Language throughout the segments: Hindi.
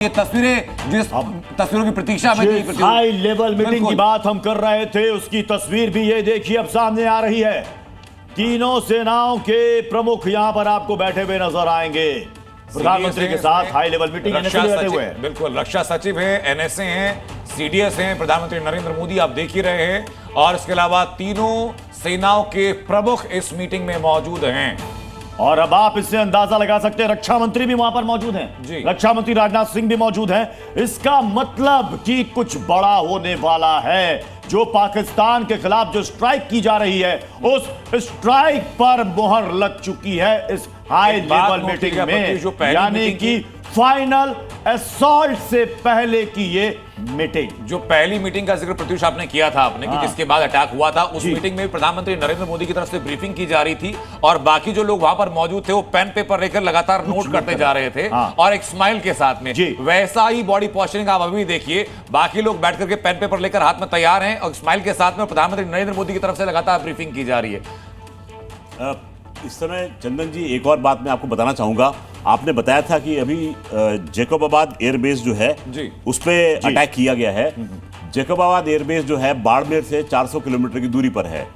ये तस्वीरें, जिस तस्वीरों की प्रतीक्षा में थी, हाई लेवल मीटिंग की बात हम कर रहे थे, उसकी तस्वीर भी ये देखिए अब सामने आ रही है। तीनों सेनाओं के प्रमुख यहां पर आपको बैठे हुए नजर आएंगे। प्रधानमंत्री के साथ हाई लेवल मीटिंग बैठे हुए हैं। बिल्कुल, रक्षा सचिव है, एनएसए हैं, सीडीएस हैं, प्रधानमंत्री नरेंद्र मोदी आप देख ही रहे हैं, और इसके अलावा तीनों सेनाओं के प्रमुख इस मीटिंग में मौजूद हैं। और अब आप इससे अंदाजा लगा सकते हैं, रक्षा मंत्री भी वहां पर मौजूद हैं, रक्षा मंत्री राजनाथ सिंह भी मौजूद हैं। इसका मतलब कि कुछ बड़ा होने वाला है। जो पाकिस्तान के खिलाफ जो स्ट्राइक की जा रही है, उस स्ट्राइक पर मुहर लग चुकी है इस हाई लेवल मीटिंग में, यानी कि फाइनल असॉल्ट से पहले की ये मीटिंग। जो पहली मीटिंग का जिक्र प्रत्युष आपने किया था आपने, कि जिसके बाद अटैक हुआ था, उस मीटिंग में प्रधानमंत्री नरेंद्र मोदी की तरफ से ब्रीफिंग की जा रही थी, और बाकी जो लोग वहां पर मौजूद थे वो पेन पेपर लेकर लगातार नोट करते जा रहे थे, और एक स्माइल के साथ में। वैसा ही बॉडी पोस्चरिंग आप अभी देखिए, बाकी लोग बैठ करके पेन पेपर लेकर हाथ में तैयार हैं, और स्माइल के साथ में प्रधानमंत्री नरेंद्र मोदी की तरफ से लगातार ब्रीफिंग की जा रही है। इस समय चंदन जी, एक और बात मैं आपको बताना चाहूंगा। आपने बताया था कि अभी जैकोबाबाद एयरबेस जो है उस पर अटैक किया गया है। जैकोबाबाद एयरबेस जो है बाड़मेर से 400 किलोमीटर की दूरी पर है।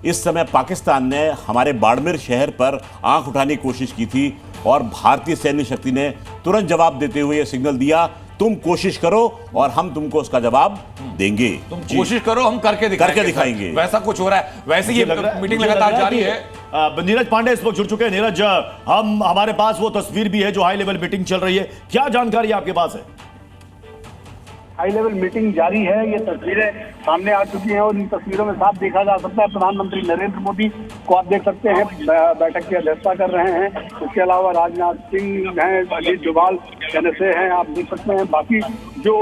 इस समय पाकिस्तान ने हमारे बाड़मेर शहर पर आंख उठाने की कोशिश की थी, और भारतीय सैन्य शक्ति ने तुरंत जवाब देते हुए यह सिग्नल दिया, तुम कोशिश करो और हम तुमको उसका जवाब देंगे। तुम कोशिश करो, हम करके दिखाएंगे। वैसा कुछ हो रहा है। वैसे ये मीटिंग लगातार जारी है। नीरज पांडे इस वक्त जुड़ चुके हैं। नीरज, हमारे पास वो तस्वीर भी है जो हाई लेवल मीटिंग चल रही है, क्या जानकारी आपके पास है? हाई लेवल मीटिंग जारी है, ये तस्वीरें सामने आ चुकी हैं, और इन तस्वीरों में साफ देखा जा सकता है प्रधानमंत्री नरेंद्र मोदी को आप देख सकते हैं बैठक की अध्यक्षता कर रहे हैं। इसके अलावा राजनाथ सिंह हैं, अजीत डोभाल एनएसए हैं, आप देख सकते हैं। बाकी जो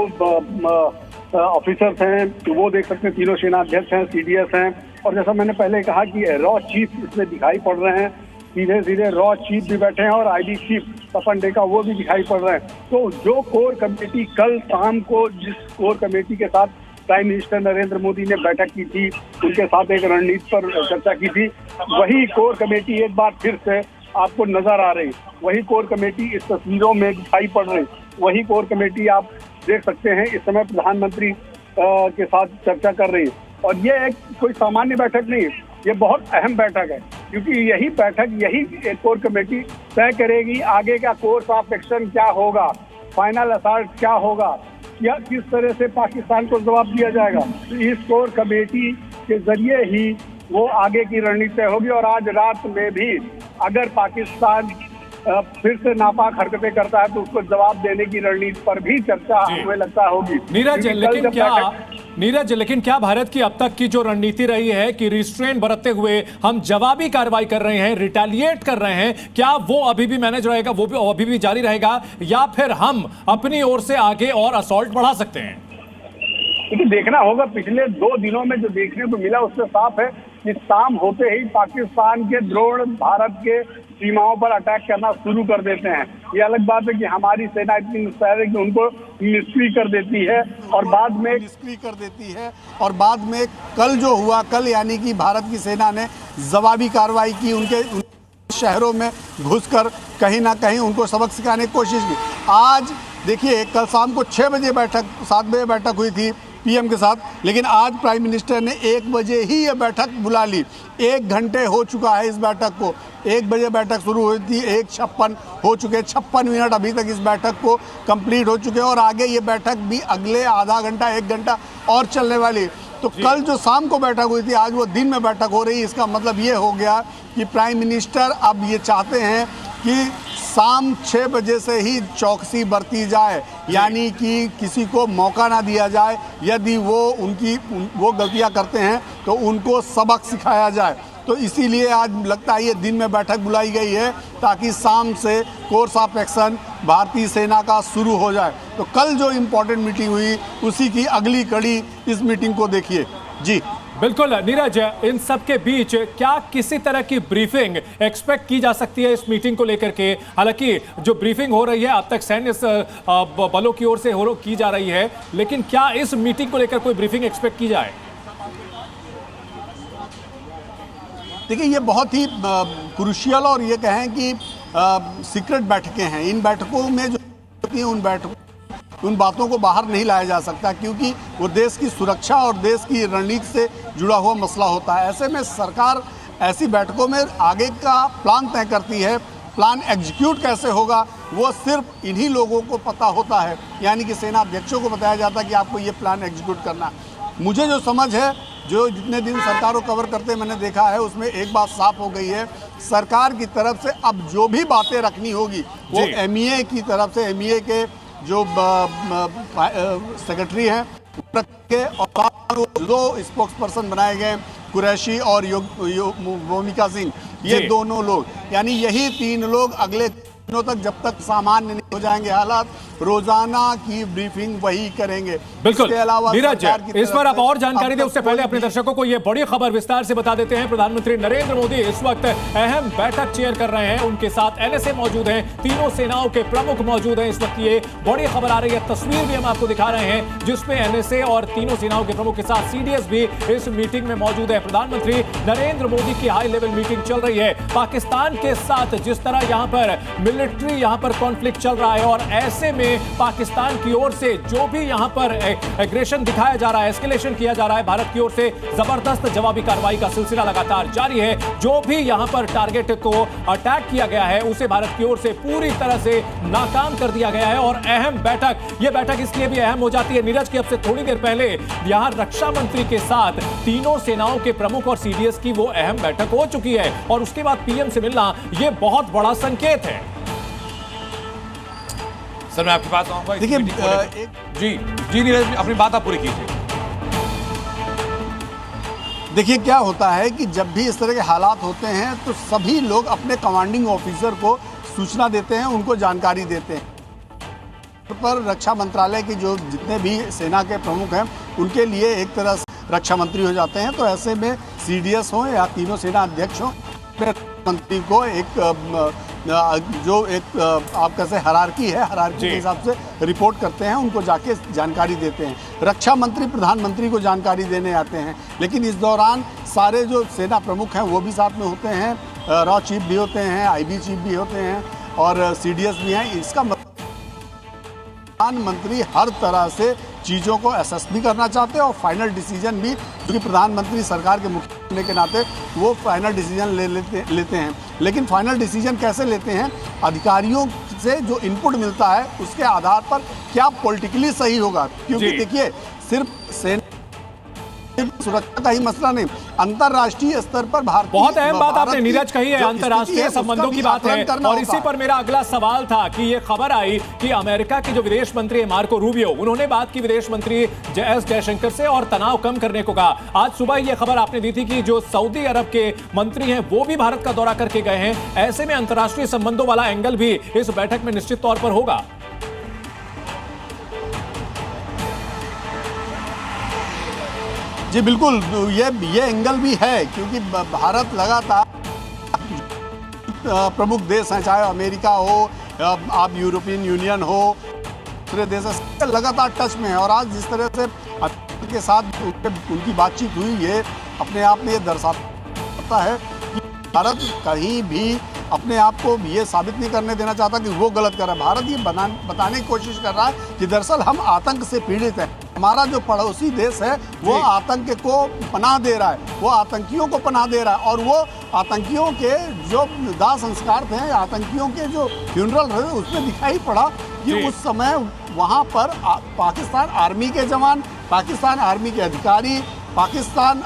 ऑफिसर्स हैं तो वो देख सकते हैं, तीनों सेनाध्यक्ष हैं, सीडीएस हैं, और जैसा मैंने पहले कहा कि रॉ चीफ इसमें दिखाई पड़ रहे हैं। सीधे सीधे रॉ चीफ भी बैठे हैं, और आईडी चीफ तपन डेका वो भी दिखाई पड़ रहे हैं। तो जो कोर कमेटी कल शाम को, जिस कोर कमेटी के साथ प्राइम मिनिस्टर नरेंद्र मोदी ने बैठक की थी, उनके साथ एक रणनीति पर चर्चा की थी, वही कोर कमेटी एक बार फिर से आपको नजर आ रही। वही कोर कमेटी इस तस्वीरों में दिखाई पड़ रही। वही कोर कमेटी आप देख सकते हैं इस समय प्रधानमंत्री के साथ चर्चा कर रही है। और ये एक कोई सामान्य बैठक नहीं है, ये बहुत अहम बैठक है, क्योंकि यही बैठक, यही कोर कमेटी तय करेगी आगे का कोर्स ऑफ एक्शन क्या होगा, फाइनल असॉल्ट क्या होगा, या किस तरह से पाकिस्तान को जवाब दिया जाएगा। तो इस कोर कमेटी के जरिए ही वो आगे की रणनीति तय होगी। और आज रात में भी अगर पाकिस्तान फिर से नापाक हरकतें करता है तो उसको जवाब देने की रणनीति पर भी चर्चा हमें लगता होगी। नीरज, लेकिन क्या भारत की अब तक की जो रणनीति रही है कि रिस्ट्रेन बरतते हुए हम जवाबी कार्रवाई कर रहे हैं, रिटेलिएट कर रहे हैं, क्या वो अभी भी मैनेज रहेगा, वो भी अभी भी जारी रहेगा, या फिर हम अपनी ओर से आगे और असॉल्ट बढ़ा सकते हैं? क्योंकि देखना होगा, पिछले 2 दिनों में जो देखने को मिला उससे साफ है कि शाम होते ही पाकिस्तान के ड्रोन भारत के सीमाओं पर अटैक करना शुरू कर देते हैं। ये अलग बात है कि हमारी सेना इतनी मुस्तैद है कि उनको निष्क्रिय कर देती है, और बाद में कल जो हुआ, कल यानी कि भारत की सेना ने जवाबी कार्रवाई की, उनके शहरों में घुसकर कहीं ना कहीं उनको सबक सिखाने की कोशिश की। आज देखिए, कल शाम को 6 बजे 7 बजे बैठक हुई थी पीएम के साथ, लेकिन आज प्राइम मिनिस्टर ने 1 बजे ही ये बैठक बुला ली। 1 घंटे हो चुका है इस बैठक को। 1 बजे बैठक शुरू हुई थी, 1:56 हो चुके, 56 मिनट अभी तक इस बैठक को कंप्लीट हो चुके हैं, और आगे ये बैठक भी अगले आधा घंटा 1 घंटा और चलने वाली। तो कल जो शाम को बैठक हुई थी, आज वो दिन में बैठक हो रही है। इसका मतलब ये हो गया कि प्राइम मिनिस्टर अब ये चाहते हैं कि शाम 6 बजे से ही चौकसी बरती जाए, यानी कि किसी को मौका ना दिया जाए। यदि वो गलतियां करते हैं तो उनको सबक सिखाया जाए। तो इसीलिए आज लगता है ये दिन में बैठक बुलाई गई है, ताकि शाम से कोर्स ऑफ एक्शन भारतीय सेना का शुरू हो जाए। तो कल जो इम्पोर्टेंट मीटिंग हुई, उसी की अगली कड़ी इस मीटिंग को देखिए। जी बिल्कुल नीरज, इन सब के बीच क्या किसी तरह की ब्रीफिंग एक्सपेक्ट की जा सकती है इस मीटिंग को लेकर के? हालांकि जो ब्रीफिंग हो रही है अब तक सैन्य बलों की ओर से की जा रही है, लेकिन क्या इस मीटिंग को लेकर कोई ब्रीफिंग एक्सपेक्ट की जाए? देखिए, ये बहुत ही क्रूशियल और ये कहें कि सीक्रेट बैठकें हैं। इन बैठकों में जो होती हैं, उन बैठकों उन बातों को बाहर नहीं लाया जा सकता, क्योंकि वो देश की सुरक्षा और देश की रणनीति से जुड़ा हुआ मसला होता है। ऐसे में सरकार ऐसी बैठकों में आगे का प्लान तय करती है, प्लान एग्जीक्यूट कैसे होगा वो सिर्फ इन्हीं लोगों को पता होता है, यानी कि सेना अध्यक्षों को बताया जाता है कि आपको ये प्लान एग्जीक्यूट करना है। मुझे जो समझ है, जो जितने दिन सरकार को कवर करते मैंने देखा है, उसमें एक बात साफ हो गई है, सरकार की तरफ से अब जो भी बातें रखनी होगी वो MEA की तरफ से, MEA के जो सेक्रेटरी हैं और दो स्पोक्स पर्सन बनाए गए, कुरैशी और भूमिका सिंह, ये दोनों लोग, यानी यही 3 लोग अगले दिनों तक, जब तक सामान्य नहीं हो जाएंगे हालात, रोजाना की ब्रीफिंग वही करेंगे। बिल्कुल नीरज, इस पर आप और जानकारी दें उससे पहले अपने दर्शकों को यह बड़ी खबर विस्तार से बता देते हैं। प्रधानमंत्री नरेंद्र मोदी इस वक्त अहम बैठक चेयर कर रहे हैं, उनके साथ NSA मौजूद हैं, तीनों सेनाओं के प्रमुख मौजूद हैं। इस वक्त ये बड़ी खबर आ रही है, तस्वीर भी हम आपको दिखा रहे हैं जिसमें NSA और तीनों सेनाओं के प्रमुख के साथ CDS भी इस मीटिंग में मौजूद है। प्रधानमंत्री नरेंद्र मोदी की हाई लेवल मीटिंग चल रही है। पाकिस्तान के साथ जिस तरह यहां पर मिलिट्री यहां पर कॉन्फ्लिक्ट चल रहा है और ऐसे में पाकिस्तान की ओर से जो भी यहां पर एग्रेशन दिखाया जा रहा है, एस्केलेशन किया जा रहा है, भारत की ओर से जबरदस्त जवाबी कार्रवाई का सिलसिला लगातार जारी है। जो भी यहां पर टारगेट को अटैक किया गया है उसे भारत की ओर से पूरी तरह से नाकाम कर दिया गया है। और अहम बैठक, यह बैठक इसलिए भी अहम हो जाती है नीरज की अब से थोड़ी देर पहले यहां रक्षा मंत्री के साथ तीनों सेनाओं के प्रमुख और CDS की वो अहम बैठक हो चुकी है और उसके बाद PM से मिलना यह बहुत बड़ा संकेत है। सर मैं आपके पास आऊंगा। देखिए जी नीरज, अपनी बात आप पूरी कीजिए। देखिए क्या होता है कि जब भी इस तरह के हालात होते हैं तो सभी लोग अपने कमांडिंग ऑफिसर को सूचना देते हैं, उनको जानकारी देते हैं। पर रक्षा मंत्रालय के जो जितने भी सेना के प्रमुख हैं उनके लिए एक तरह से रक्षा मंत्री हो जाते हैं। तो ऐसे में CDS हो या तीनों सेना अध्यक्ष हो, मंत्री को एक जो एक आप कैसे हायरार्की है, हायरार्की के हिसाब से रिपोर्ट करते हैं, उनको जाके जानकारी देते हैं। रक्षा मंत्री प्रधानमंत्री को जानकारी देने आते हैं, लेकिन इस दौरान सारे जो सेना प्रमुख हैं वो भी साथ में होते हैं, रॉ चीफ भी होते हैं, IB चीफ भी होते हैं और CDS भी हैं। इसका प्रधानमंत्री हर तरह से चीज़ों को असेस भी करना चाहते हैं और फाइनल डिसीजन भी, क्योंकि प्रधानमंत्री सरकार के मुखिया होने के नाते वो फाइनल डिसीजन लेते हैं। लेकिन फाइनल डिसीजन कैसे लेते हैं? अधिकारियों से जो इनपुट मिलता है उसके आधार पर क्या पॉलिटिकली सही होगा, क्योंकि देखिए सिर्फ सेना सुरक्षा का ही मसला नहीं, अंतरराष्ट्रीय स्तर पर भारत, बहुत अहम बात आपने नीरज कही है, अंतरराष्ट्रीय संबंधों की बात है। और इसी पर मेरा अगला सवाल था कि ये खबर आई कि अमेरिका के जो विदेश मंत्री है मार्को रूबियो, उन्होंने बात की विदेश मंत्री एस जयशंकर से और तनाव कम करने को कहा। आज सुबह ये खबर आपने दी थी कि जो सऊदी अरब के मंत्री हैं वो भी भारत का दौरा करके गए हैं। ऐसे में अंतरराष्ट्रीय संबंधों वाला एंगल भी इस बैठक में निश्चित तौर पर होगा। जी बिल्कुल, ये एंगल भी है, क्योंकि भारत लगातार प्रमुख देश हैं, चाहे अमेरिका हो, आप यूरोपियन यूनियन हो, दूसरे देश से लगातार टच में है। और आज जिस तरह से के साथ उनकी बातचीत हुई, ये अपने आप में ये दर्शाता है कि भारत कहीं भी अपने आप को ये साबित नहीं करने देना चाहता कि वो गलत कर रहा है। भारत ये बताने की कोशिश कर रहा है कि दरअसल हम आतंक से पीड़ित हैं, हमारा जो पड़ोसी देश है वो आतंक को पनाह दे रहा है, वो आतंकियों को पनाह दे रहा है। और वो आतंकियों के जो दाह संस्कार थे, आतंकियों के जो फ्यूनरल थे, उसमें दिखाई पड़ा कि उस समय वहाँ पर पाकिस्तान आर्मी के जवान, पाकिस्तान आर्मी के अधिकारी, पाकिस्तान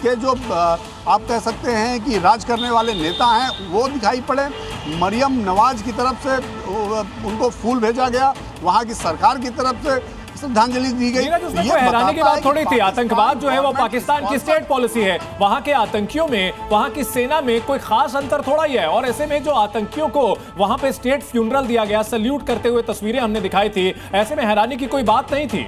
के जो आप कह सकते हैं कि राज करने वाले नेता हैं वो दिखाई पड़े। मरियम नवाज की तरफ से उनको फूल भेजा गया, वहाँ की सरकार की तरफ से श्रद्धांजलि दी गई। ये हैरानी की बात थोड़ी थी, आतंकवाद जो है वो पाकिस्तान की स्टेट पॉलिसी है, वहां के आतंकियों में, वहां की सेना में कोई खास अंतर थोड़ा ही है। और ऐसे में जो आतंकियों को वहां पे स्टेट फ्यूनरल दिया गया, सल्यूट करते हुए तस्वीरें हमने दिखाई थी, ऐसे में हैरानी की कोई बात नहीं थी।